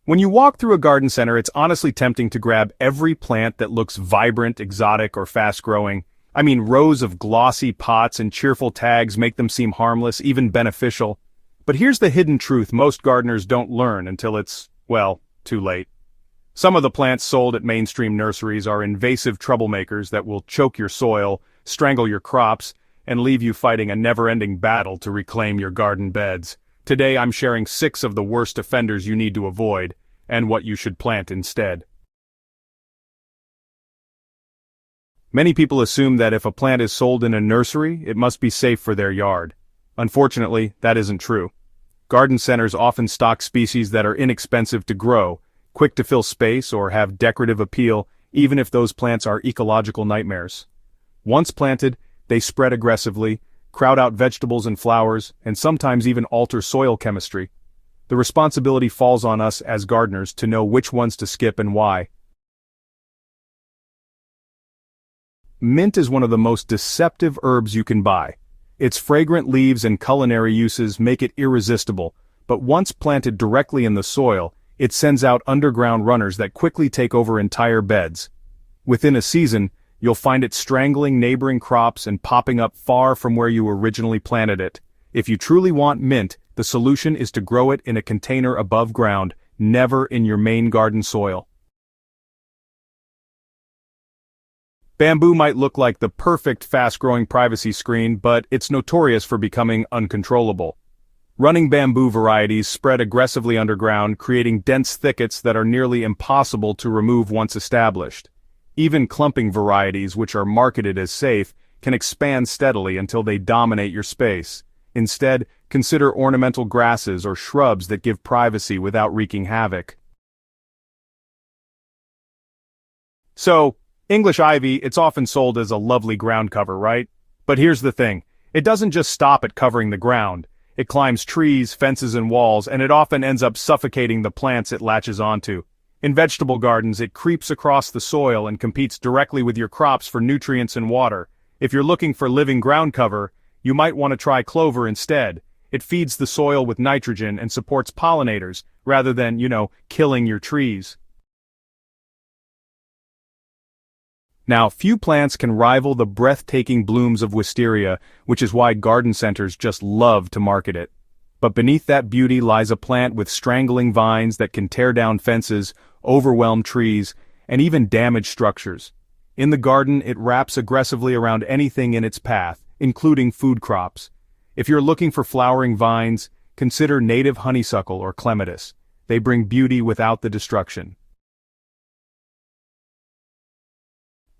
When you walk through a garden center, it's honestly tempting to grab every plant that looks vibrant, exotic, or fast-growing. I mean, rows of glossy pots and cheerful tags make them seem harmless, even beneficial. But here's the hidden truth most gardeners don't learn until it's, well, too late. Some of the plants sold at mainstream nurseries are invasive troublemakers that will choke your soil, strangle your crops, and leave you fighting a never-ending battle to reclaim your garden beds. Today I'm sharing 6 of the worst offenders you need to avoid, and what you should plant instead. Many people assume that if a plant is sold in a nursery, it must be safe for their yard. Unfortunately, that isn't true. Garden centers often stock species that are inexpensive to grow, quick to fill space, or have decorative appeal, even if those plants are ecological nightmares. Once planted, they spread aggressively, crowd out vegetables and flowers, and sometimes even alter soil chemistry. The responsibility falls on us as gardeners to know which ones to skip and why. Mint is one of the most deceptive herbs you can buy. Its fragrant leaves and culinary uses make it irresistible, but once planted directly in the soil, it sends out underground runners that quickly take over entire beds. Within a season, you'll find it strangling neighboring crops and popping up far from where you originally planted it. If you truly want mint, the solution is to grow it in a container above ground, never in your main garden soil. Bamboo might look like the perfect fast-growing privacy screen, but it's notorious for becoming uncontrollable. Running bamboo varieties spread aggressively underground, creating dense thickets that are nearly impossible to remove once established. Even clumping varieties, which are marketed as safe, can expand steadily until they dominate your space. Instead, consider ornamental grasses or shrubs that give privacy without wreaking havoc. So, English ivy, it's often sold as a lovely ground cover, right? But here's the thing, it doesn't just stop at covering the ground. It climbs trees, fences, and walls, and it often ends up suffocating the plants it latches onto. In vegetable gardens, it creeps across the soil and competes directly with your crops for nutrients and water. If you're looking for living ground cover, you might want to try clover instead. It feeds the soil with nitrogen and supports pollinators, rather than, killing your trees. Now, few plants can rival the breathtaking blooms of wisteria, which is why garden centers just love to market it. But beneath that beauty lies a plant with strangling vines that can tear down fences, overwhelm trees, and even damage structures. In the garden, it wraps aggressively around anything in its path, including food crops. If you're looking for flowering vines, consider native honeysuckle or clematis. They bring beauty without the destruction.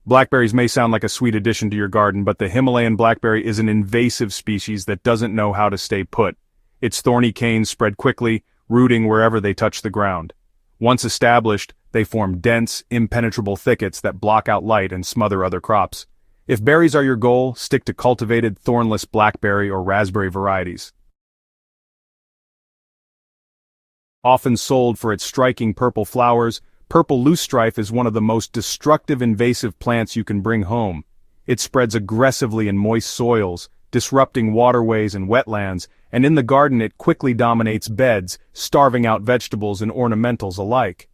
Blackberries may sound like a sweet addition to your garden, but the Himalayan blackberry is an invasive species that doesn't know how to stay put. Its thorny canes spread quickly, rooting wherever they touch the ground. Once established, they form dense, impenetrable thickets that block out light and smother other crops. If berries are your goal, stick to cultivated, thornless blackberry or raspberry varieties. Often sold for its striking purple flowers, purple loosestrife is one of the most destructive invasive plants you can bring home. It spreads aggressively in moist soils, disrupting waterways and wetlands, and in the garden it quickly dominates beds, starving out vegetables and ornamentals alike.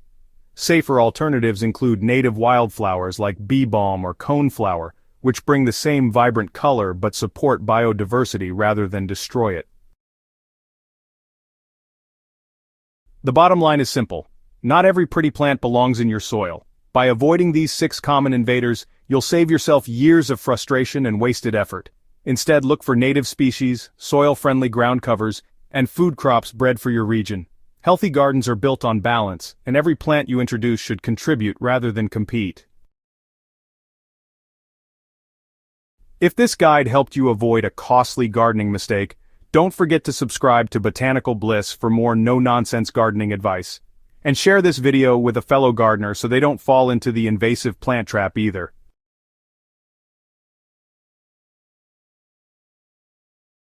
Safer alternatives include native wildflowers like bee balm or coneflower, which bring the same vibrant color but support biodiversity rather than destroy it. The bottom line is simple. Not every pretty plant belongs in your soil. By avoiding these 6 common invaders, you'll save yourself years of frustration and wasted effort. Instead, look for native species, soil-friendly ground covers, and food crops bred for your region. Healthy gardens are built on balance, and every plant you introduce should contribute rather than compete. If this guide helped you avoid a costly gardening mistake, don't forget to subscribe to Botanical Bliss for more no-nonsense gardening advice. And share this video with a fellow gardener so they don't fall into the invasive plant trap either.